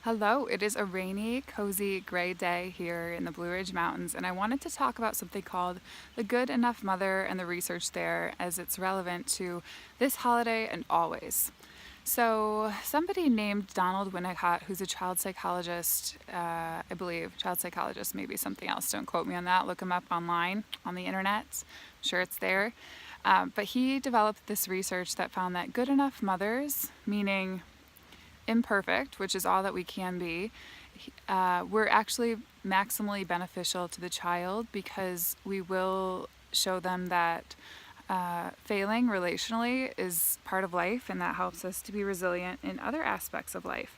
Hello, it is a rainy, cozy, gray day here in the Blue Ridge Mountains, and I wanted to talk about something called the Good Enough Mother and the research there as it's relevant to this holiday and always. So, somebody named Donald Winnicott, who's a child psychologist, I believe, child psychologist, maybe something else, don't quote me on that, look him up online on the internet, I'm sure it's there. But he developed this research that found that good enough mothers, meaning imperfect, which is all that we can be, we're actually maximally beneficial to the child because we will show them that failing relationally is part of life and that helps us to be resilient in other aspects of life.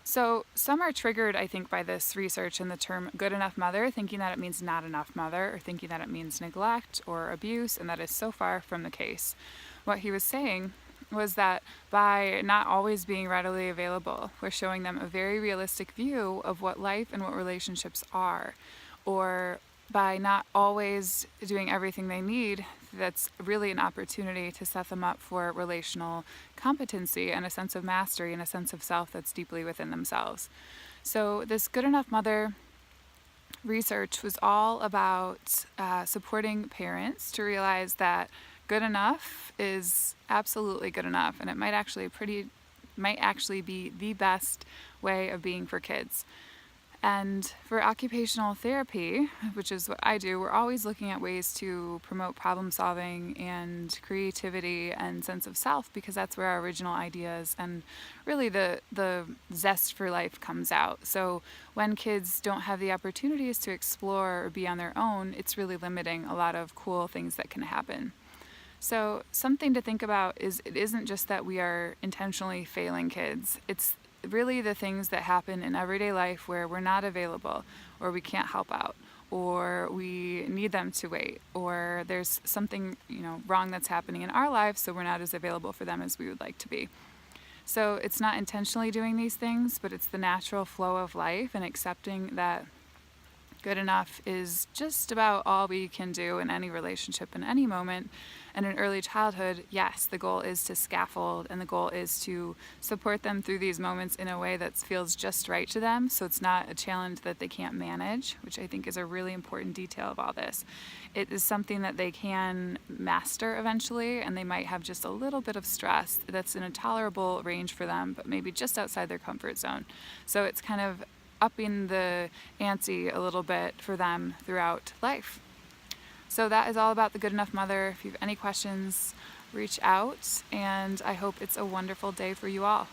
So some are triggered, I think, by this research and the term good enough mother, thinking that it means not enough mother or thinking that it means neglect or abuse, and that is so far from the case. What he was saying was that by not always being readily available, we're showing them a very realistic view of what life and what relationships are. Or by not always doing everything they need, that's really an opportunity to set them up for relational competency and a sense of mastery and a sense of self that's deeply within themselves. So, this good enough mother research was all about supporting parents to realize that good enough is absolutely good enough, and it might actually be the best way of being for kids. And for occupational therapy, which is what I do, we're always looking at ways to promote problem solving and creativity and sense of self, because that's where our original ideas and really the zest for life comes out. So when kids don't have the opportunities to explore or be on their own, it's really limiting a lot of cool things that can happen. So something to think about is it isn't just that we are intentionally failing kids. It's really the things that happen in everyday life where we're not available, or we can't help out, or we need them to wait, or there's something wrong that's happening in our lives, so we're not as available for them as we would like to be. So it's not intentionally doing these things, but it's the natural flow of life and accepting that good enough is just about all we can do in any relationship in any moment. And in early childhood, yes, the goal is to scaffold and the goal is to support them through these moments in a way that feels just right to them. So it's not a challenge that they can't manage, which I think is a really important detail of all this. It is something that they can master eventually, and they might have just a little bit of stress that's in a tolerable range for them, but maybe just outside their comfort zone. So it's kind of upping the ante a little bit for them throughout life. So that is all about the Good Enough Mother. If you have any questions, reach out, and I hope it's a wonderful day for you all.